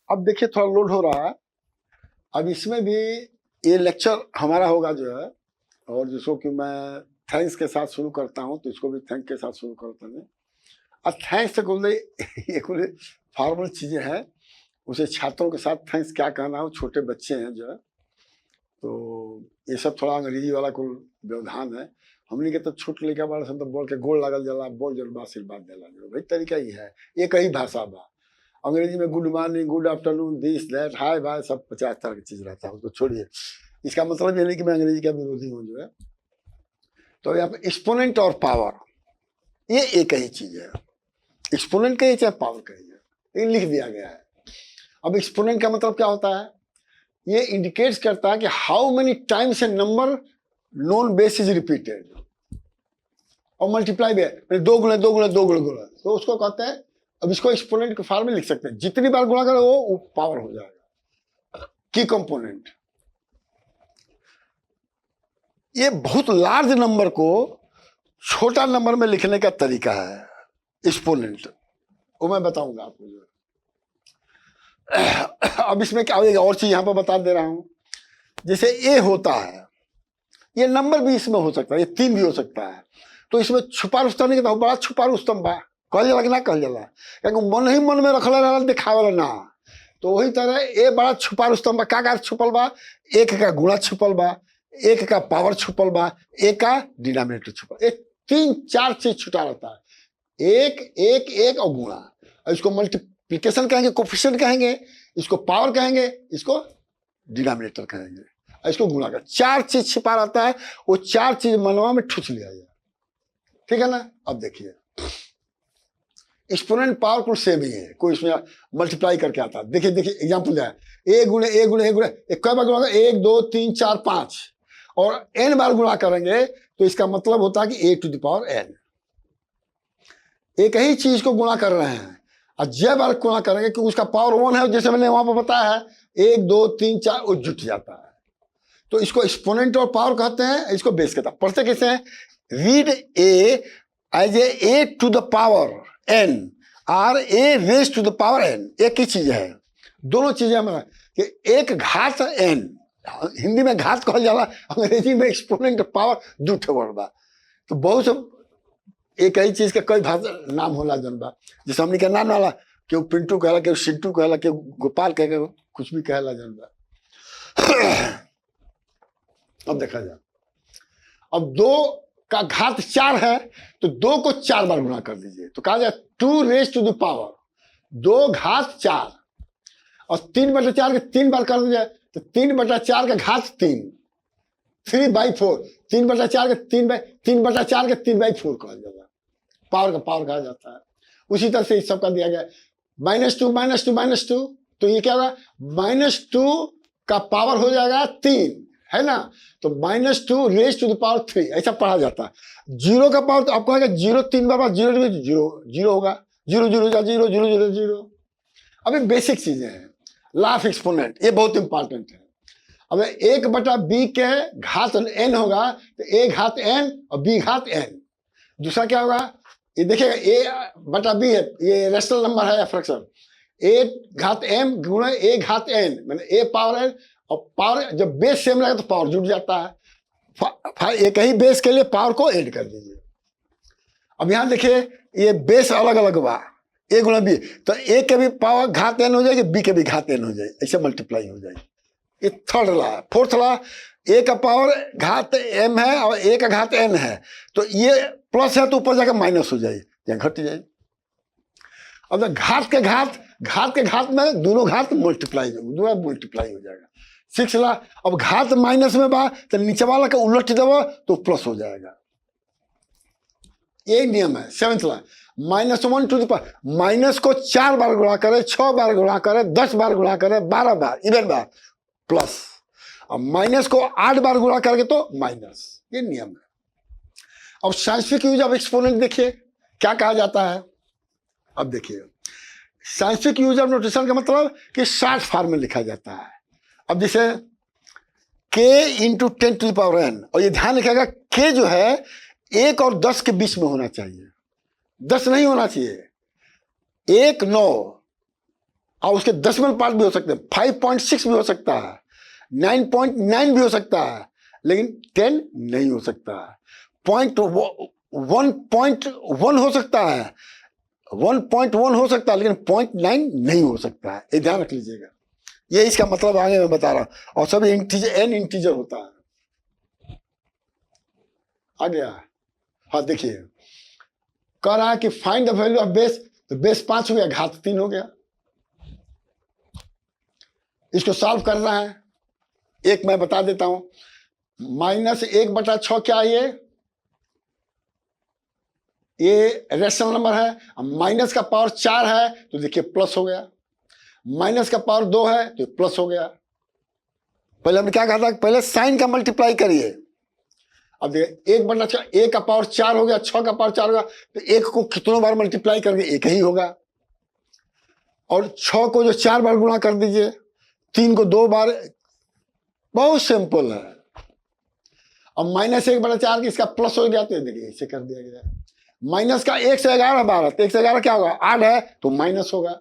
अब देखिए थोड़ा लोड हो रहा है। अब इसमें भी ये लेक्चर हमारा होगा जो है, और जिसको कि मैं थैंक्स के साथ शुरू करता हूँ, तो इसको भी थैंक के साथ शुरू करता हूँ। अब थैंक्स से कुल ये कुल फॉर्मल चीज़ें हैं, उसे छात्रों के साथ थैंक्स क्या कहना हो, छोटे बच्चे हैं जो है, तो ये सब थोड़ा अंग्रेजी वाला कुल व्यवधान है। हमने के तो छोट लड़का बड़ा सब तो बोल के गोल लागल जला, बोल जरूर आशीर्वाद दिला भाई, तरीका ही है, एक ही भाषा बा। अंग्रेजी में good morning, good afternoon, this that, hi bye, सब 50 तरह की चीज रहता है, उसको छोड़िए। इसका मतलब ये नहीं कि मैं अंग्रेजी का विरोधी हूँ जो है। तो यहाँ पे एक्सपोनेंट और पावर, ये एक ही चीज है। एक्सपोनेंट कहिए चाहे पावर कहिए, ये लिख दिया गया है। अब एक्सपोनेंट का मतलब क्या होता है? ये इंडिकेट्स करता है कि how many times A number known base is repeated, और मल्टीप्लाई भी दो गुणे दो गुणे दो गुणे गुणे, तो उसको कहते हैं। अब इसको एक्सपोनेंट के फॉर्म में लिख सकते हैं, जितनी बार गुणा करो वो पावर हो जाएगा। की कंपोनेंट, ये बहुत लार्ज नंबर को छोटा नंबर में लिखने का तरीका है एक्सपोनेंट, वो मैं बताऊंगा आपको। अब इसमें क्या होगा, और चीज यहां पर बता दे रहा हूं। जैसे ए होता है, ये नंबर भी इसमें हो सकता है, ये 3 भी हो सकता है। तो इसमें छुपा रुस्तम नहीं, बड़ा छुपा रुस्तम बा, कहल जाला कि ना कहल जाला, क्योंकि मन ही मन में रखल रहल, दिखावल ना। तो वही तरह ए बड़ा छुपा रुस्तम बा, का छुपल बा, एक का गुणा छुपल बा, एक का पावर छुपल बा, एक का डिनोमिनेटर छुपल, एक 3-4 चीज छुटा रहता है, एक एक एक और गुणा। इसको मल्टीप्लिकेशन कहेंगे, कोफिशिएंट कहेंगे, इसको पावर कहेंगे, इसको डिनोमिनेटर कहेंगे, इसको गुणा कर। 4 चीज छिपा रहता है, वो 4 चीज मनवा में ठुस लिया जाए, ठीक है ना। अब देखिए एक्सपोनेंट पावर कुल सेम ही है, कोई इसमें मल्टीप्लाई करके आता है। देखिए देखिए एग्जांपल है, ए गुणे ए गुणे ए गुणे, कई बार गुणा, 1 2 3 4 5, और n बार गुणा करेंगे तो इसका मतलब होता है कि a to the power n। एक ही चीज को गुणा कर रहे हैं, और जब बार गुणा करेंगे क्योंकि उसका पावर 1 है, जैसे मैंने वहां पर बताया है, 1 2 3 4 वो जुट जाता है। तो इसको एक्सपोनेंट और पावर कहते हैं, इसको बेस कहता है। पढ़ते कैसे हैं? Read a as a to the power n और a raise to the power n, एक ही चीज है, दोनों चीजें हमारा कि एक घात n, हिंदी में घात कहल जाला, अंग्रेजी में एक्सपोनेंट पावर दू ठे वर्ड बा। तो बहुत सब एक ही चीज का कई भाषा नाम होला जन बा, जैसे हमने का नाम वाला, केहू पिंटू कहला, केहू सिंटू कहला, केहू गोपाल कह के कुछ भी कहला जन बा। अब देखा जाए, अब 2 का घात 4 है, तो 2 को 4 बार गुणा कर दीजिए, तो कहा जाए 2 रेज टू द पावर 2 घात 4, और 3/4 के 3 बार कर दीजिए, तो 3/4 का घात 3, 3/4, 3/4 के 3/4 के 3/4 कहा जाता है, पावर का पावर कहा जाता है। उसी तरह से इस सबका दिया गया -2 -2 -2, तो ये क्या होगा, -2 का पावर हो जाएगा 3, है ना। तो -2 रेज टू द पावर 3, ऐसा पढ़ा जाता है। 0 का पावर, तो आपको आएगा 0 3 बार 0 0 होगा, 0 0 0 0 0 0। अभी बेसिक चीजें हैं, लॉ ऑफ एक्सपोनेंट, ये बहुत इंपॉर्टेंट है। अब 1/b के घात n होगा, तो a घात n और b घात n। दूसरा क्या होगा, ये देखिएगा a/b है, ये रेशनल नंबर है, फ्रैक्शन, a घात m गुणा a घात n, मैंने a पावर n, और पावर जब बेस सेम लगे तो पावर जुड़ जाता है। एक ही बेस के लिए पावर को ऐड कर दीजिए। अब यहां देखिए ये बेस अलग अलग बा, a गुणा b, तो a के भी पावर घात n हो जाएगी, b के भी घात n हो जाएगी, ऐसे मल्टीप्लाई हो जाएगी। ये थर्ड लॉ है। फोर्थ लॉ, a का पावर घात m है और a का घात n है, तो ये प्लस है तो ऊपर जाकर माइनस हो जाएगी या घट जाएगी। अब घात के घात में दोनों घात मल्टीप्लाई हो जाएगा। 6 लॉ, अब घात माइनस में बा तो नीचे वाला का उलट देव तो प्लस हो जाएगा, ये नियम है। 7th law, -1 to the power, minus को 4 बार गुणा करे, 6 बार गुणा करे, 10 बार गुणा करे, 12 बार इवन बार प्लस, अब माइनस को 8 बार गुणा करके तो माइनस, ये नियम है। अब साइंटिफिक यूज ऑफ एक्सपोनेंट देखिए क्या कहा जाता है। अब देखिए साइंटिफिक यूज ऑफ नोटेशन का मतलब कि शॉर्ट फॉर्म में लिखा जाता है। अब जैसे k × 10 to the power n, और ये ध्यान रखिएगा k जो है 1 और 10 के बीच में होना चाहिए, 10 नहीं होना चाहिए। 1 9 और उसके दशमलव पार्ट भी हो सकते हैं, 5.6 भी हो सकता है, 9.9 भी हो सकता है, लेकिन 10 नहीं हो सकता है। 1.1 हो सकता है, 1.1 हो सकता है, लेकिन 0.9 नहीं हो सकता है। ये ध्यान रख लीजिएगा, ये इसका मतलब आगे मैं बता रहा हूं। और सब एन इंटीजर होता है। आ गया? हाँ देखिए, कह रहा है कि find the value of base, तो बेस 5 हो गया, घात 3 हो गया। इसको सॉल्व करना है। एक मैं बता देता हूं, -1/6 क्या है? ये रेशनल नंबर है। माइनस का पावर 4 है तो देखिए प्लस हो गया, माइनस का पावर 2 है तो प्लस हो गया। पहले हमने क्या कहा था, पहले साइन का मल्टीप्लाई करिए। अब देखिए 1/6, 1 का पावर 4 हो गया, 6 का पावर 4 होगा, तो 1 को कितनों बार मल्टीप्लाई करके 1 ही होगा। और 6 को जो 4 बार गुणा कर दीजिए, 3 को 2 बार, बहुत सिंपल है। अब -1/4 इसका प्लस हो गया, तो देखिए इसे कर दिया गया। माइनस का 1 से 11 12, तो 1 से 11 क्या होगा, 8 है तो माइनस होगा।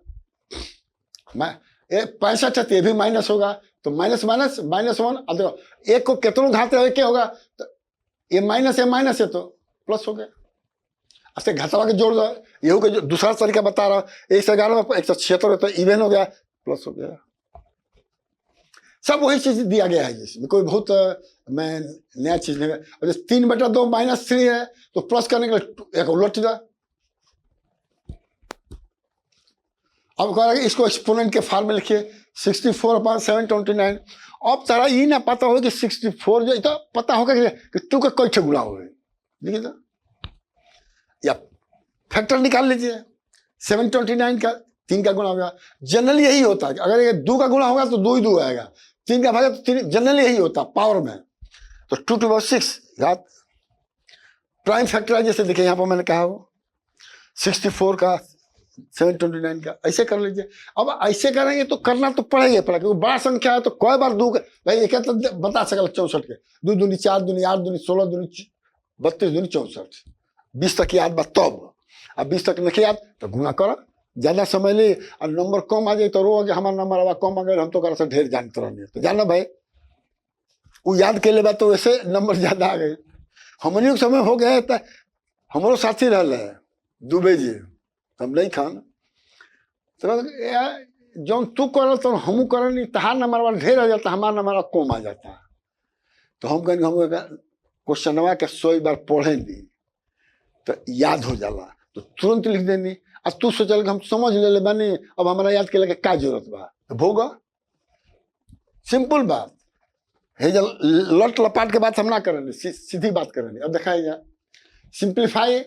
65 है तो ये भी माइनस होगा, तो -1। अब देखो 1 को कितनों घाते हुए क्या होगा, तो ये माइनस है तो प्लस हो गया। ऐसे घटावा के जोड़ दो, ये हो गया। दूसरा तरीका बता रहा हूं, 1 से 11 में 176 तो इवन हो गया, प्लस हो गया। सब वही चीज दिया गया है, जिसमें कोई बहुत मैं नया चीज नहीं। और 3/2 -3 है तो प्लस करने के लिए एक उलट दिया। अब कह रहा है कि इसको एक्सपोनेंट के फॉर्म में लिखिए, 64/729। अब तारा ये ना पता हो कि 64 जो इतना पता होगा कि 2 का कोई गुणा हो, देखिए तो, या फैक्टर निकाल लीजिए। 729 का 3 का गुणा होगा। जनरली यही होता है कि अगर ये 2 का गुणा होगा तो 2 ही 2 आएगा, 3 का भागा तो 3। जनरली यही होता है पावर में। तो 2⁻6 घात प्राइम फैक्टर, जैसे देखिए यहाँ पर मैंने कहा वो 64 का 729 का, ऐसे कर लीजिए। अब ऐसे करेंगे तो करना तो पड़ेगा, क्योंकि बड़ा संख्या है तो कोई बार 2 भाई एक तो बता सकल 64 के 2 दूनी 4 दूनी 8 दूनी 16 दूनी 32 दूनी 64, 20 तक याद बात तब। अब 20 तक नहीं याद तो गुणा करो, ज्यादा समय ले और नंबर कम आ जाए तो रो हमारा नंबर आवा कम आ गए, हम तो कर ढेर जानते रहने, तो जाना भाई वो याद के लिए तो वैसे नंबर ज्यादा आ गए। हमने समय हो गया तो हमारो साथी रहा है दुबे जी, हम नहीं खान तो जो तू कर तो हम कर नहीं, तहार नंबर वाला ढेर आ जाता, हमारा नंबर कम आ जाता। तो हम कहेंगे हम क्वेश्चनवा के 100 बार पढ़े नहीं तो याद हो जाला, तो तुरंत लिख देनी। अब तू सोचल हम समझ ले बनी, अब हमारा याद के लगे का जरूरत बा, तो भोगा। सिंपल बात है, जब लट लपाट के बात हम ना करेंगे, सीधी बात करेंगे। अब दिखाइए सिंप्लीफाई,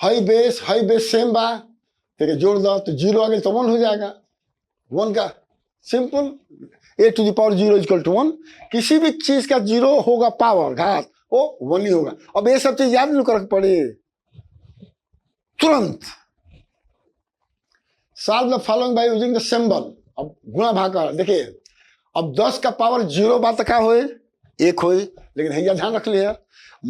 हाई बेस सेम बा, देखिए जोड़ दो तो 0 आ गया तो 1 हो जाएगा। 1 का सिंपल, a⁻0 = 1। किसी भी चीज का 0 होगा पावर घात वो 1 ही होगा। अब ये सब चीज याद नहीं कर पड़े, तुरंत solve the following by using the symbol. अब गुणा भाग कर देखिए, अब 10 का पावर 0 बात का हो 1 हो, लेकिन हैया ध्यान रख लिया,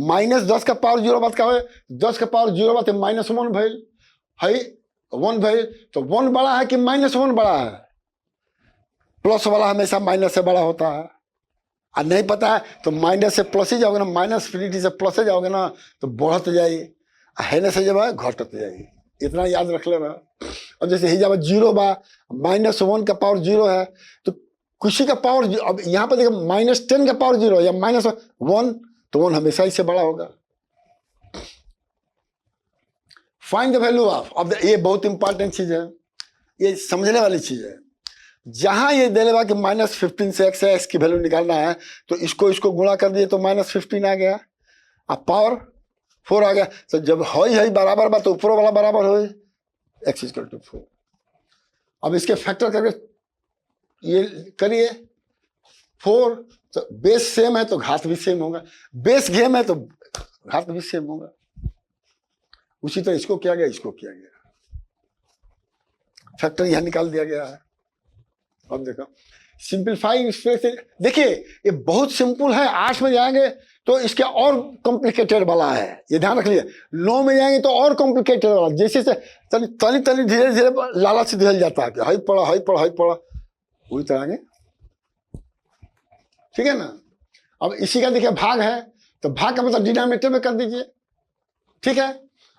-10 का पावर 0 बात का हो, 10 का पावर 0 बात -1 भइल है, 1 भइल, तो 1 बड़ा है कि -1 बड़ा है? प्लस वाला हमेशा माइनस से बड़ा होता है। और नहीं पता है तो माइनस से प्लस ही जाओगे ना, -∞ से प्लस ही जाओगे ना तो बढ़त जाएगी, है से जब है घटत जाएगी। इतना याद रख लेना। अब जैसे ही जब 0 बा, -1 का पावर 0 है तो किसी का पावर, अब यहाँ पर देखो -10 का पावर 0 या -1 तो 1 हमेशा इससे बड़ा होगा। फाइंड द वैल्यू ऑफ, अब ये बहुत इंपॉर्टेंट चीज है, ये समझने वाली चीज है। जहां ये दे लेगा कि -15 से x की वैल्यू निकालना है तो इसको गुणा कर दिए तो -15 आ गया, अब पावर 4 आ गया। तो जब है बराबर बा तो ऊपर वाला बराबर हो, x = 4। अब इसके फैक्टर करके ये करिए 4, तो बेस सेम है तो घात भी सेम होगा, बेस गेम है तो घात भी सेम होगा। उसी तरह इसको किया गया, इसको किया गया, फैक्टर यहां निकाल दिया गया है। अब देखो सिंप्लीफाइंग एक्सप्रेशन, देखिए ये बहुत सिंपल है। 8 में जाएंगे तो इसके और कॉम्प्लिकेटेड वाला है, ये ध्यान रख लीजिए। 9 में जाएंगे तो और कॉम्प्लिकेटेड वाला, जैसे तनी तनी तनी धीरे धीरे लालच से ढल जाता है कि हाई पढ़ा हाई पढ़ा हाई पढ़ा, वही तरह। ठीक है ना। अब इसी का देखिए भाग है, तो भाग का मतलब डिनोमिनेटर में कर दीजिए। ठीक है,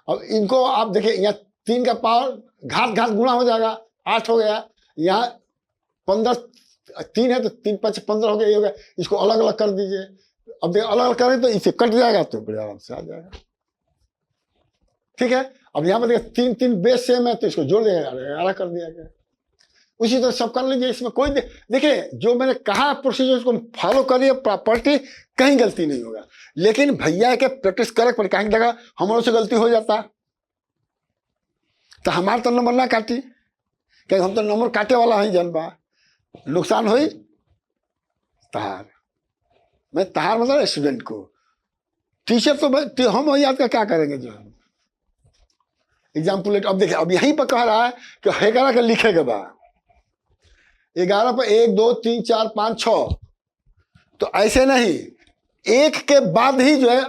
अब इनको आप देखिए, यहाँ 3 का पावर घात घात गुणा हो जाएगा, 8 हो गया। यहाँ 15 3 है तो 3 5 15 हो गया, ये हो गया। इसको अलग अलग कर दीजिए। अब देखिए अलग अलग करें तो इसे कट जाएगा, तो बड़े आराम से आ जाएगा। ठीक है, अब यहाँ पर देखिए 3 3 बेस सेम है, तो इसको जोड़ दिया, 11 कर दिया गया। उसी तरह सब कर लीजिए। इसमें कोई देखिए, जो मैंने कहा प्रोसीजर उसको फॉलो करिए प्रॉपर्टी, कहीं गलती नहीं होगा। लेकिन भैया के प्रैक्टिस करे पर कहीं लगा हमारों से गलती हो जाता तो हमारे तो नंबर ना काटी, क्योंकि हम तो नंबर काटे वाला है जानबा। नुकसान हुई तहार, मैं तहार मतलब स्टूडेंट को, टीचर तो हम याद का क्या करेंगे जो एग्जाम्पल। अब देखिए, अब यहीं पर कह रहा है कि 11 का लिखेगा बा, 11 पर 1 2 3 4 5 6, तो ऐसे नहीं, एक के बाद ही जो है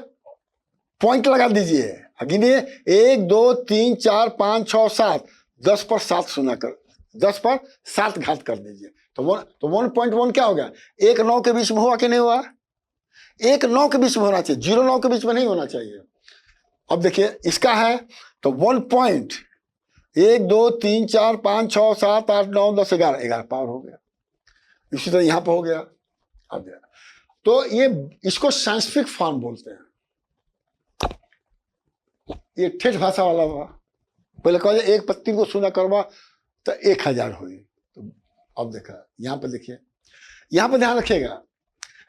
पॉइंट लगा दीजिए। गिनिए 1 2 3 4 5 6 7, 10 पर 7 सुना कर, 10 पर 7 घात कर दीजिए, तो 1.1 क्या हो गया? 1 9 के बीच में हुआ कि नहीं हुआ? 1 9 के बीच में होना चाहिए, 0 9 के बीच में नहीं होना चाहिए। अब देखिए इसका है तो 1 1 2 3 4 5 6 7 8 9 10 11, 11 पावर हो गया। इसी तरह यहां पर हो गया। अब तो ये इसको साइंटिफिक फॉर्म बोलते हैं, ये ठेठ भाषा वाला हुआ। पहले कहा एक पत्ती को सुना करवा तो 1000 हुई। तो अब देखा यहां पर, देखिए यहां पर ध्यान रखिएगा,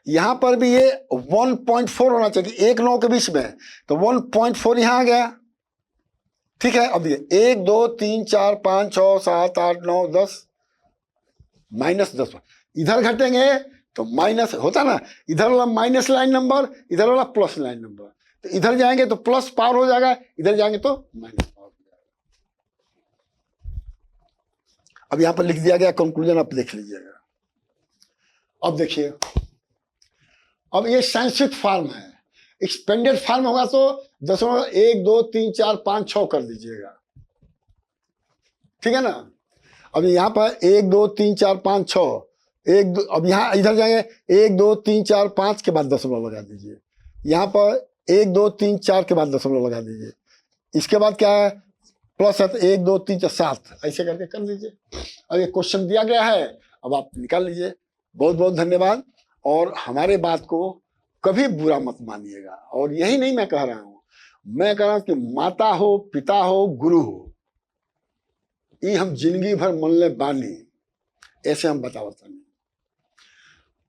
यहां पर भी ये 1.4 होना चाहिए, 1 9 के बीच में, तो 1.4 यहां आ गया। ठीक है, अब देखिए 1 2 3 4 5 6 7 8 9 10, -10 इधर घटेंगे तो माइनस होता ना, इधर वाला माइनस लाइन नंबर, इधर वाला प्लस लाइन नंबर, तो इधर जाएंगे तो प्लस पावर हो जाएगा, इधर जाएंगे तो माइनस पावर हो जाएगा। अब यहां पर लिख दिया गया कंक्लूजन, आप देख लीजिएगा। अब देखिए, अब ये साइंटिफिक फॉर्म है, एक्सपेंडेड फॉर्म होगा तो 1 2 3 4 5 6 कर दीजिएगा। ठीक है ना। अब यहां पर 1 2 3 4 5 6, 1 2, अब यहाँ इधर जाएंगे 1 2 3 4 5 के बाद दशमलव लगा दीजिए, यहाँ पर 1 2 3 4 के बाद दशमलव लगा दीजिए, इसके बाद क्या है प्लस है, तो 1 2 3 4 7 ऐसे करके कर लीजिए। अब ये क्वेश्चन दिया गया है, अब आप निकाल लीजिए। बहुत बहुत धन्यवाद, और हमारे बात को कभी बुरा मत मानिएगा। और यही नहीं मैं कह रहा हूं, मैं कह रहा हूं कि माता हो, पिता हो, गुरु हो, ये हम जिंदगी भर मन ले बानी, ऐसे हम बतावता नहीं।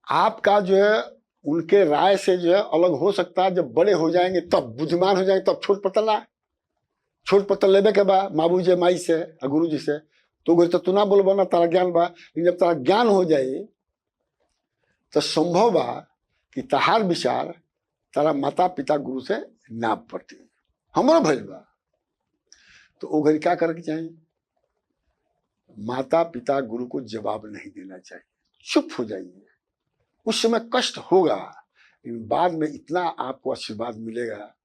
आपका जो है उनके राय से जो है अलग हो सकता है, जब बड़े हो जाएंगे तब बुद्धिमान हो जाएंगे तब छोट पता लेबे के बा बाबू जी माई से गुरु जी से, तो तू ना बोलबा ना तारा ज्ञान बा। लेकिन जब तारा ज्ञान हो जाए तो संभव बा कि तहार विचार तारा माता पिता गुरु से ना पड़ती, हमारा भइल बा। तो वो घड़ी क्या करे के चाहिए? माता पिता गुरु को जवाब नहीं देना चाहिए, चुप हो जाइए। उस समय कष्ट होगा, लेकिन बाद में इतना आपको आशीर्वाद मिलेगा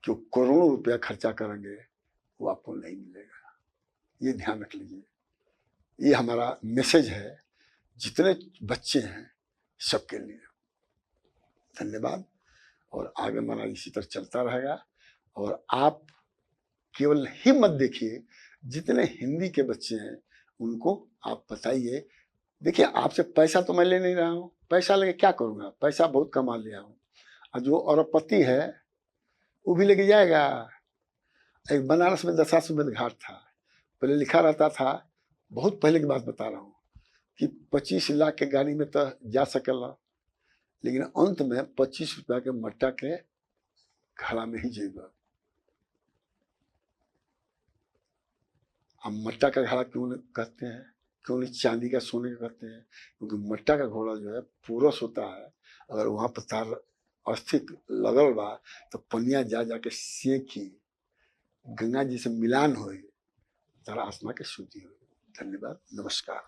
कि करोड़ों रुपया खर्चा करेंगे वो आपको नहीं मिलेगा। ये ध्यान रख लीजिए, ये हमारा मैसेज है जितने बच्चे हैं सबके लिए। धन्यवाद, और आगे हमारा इसी तरह चलता रहेगा। और आप केवल हिम्मत देखिए, जितने हिंदी के बच्चे हैं उनको आप बताइए। देखिए आपसे पैसा तो मैं ले नहीं रहा हूँ, पैसा लेके क्या करूँगा, पैसा बहुत कमा लिया हूँ। और जो अरबपति है वो भी लेके जाएगा। एक बनारस में दशाश्वमेध घाट था, पहले लिखा रहता था, बहुत पहले की बात बता रहा हूँ, कि 25 लाख के गाड़ी में तो जा सकेला, लेकिन अंत में 25 रुपया के मट्टा के घड़ा में ही जेबा। अब मट्टा का घड़ा क्यों कहते हैं, क्यों नहीं चांदी का सोने का कहते हैं? क्योंकि मट्टा का घोड़ा जो है पूरस होता है, अगर वहां पर तार अस्थित लगल बा तो पनिया जा जाके सेकी, गंगा जी से मिलान हो, तारा आत्मा के शुद्धि हो। धन्यवाद, नमस्कार।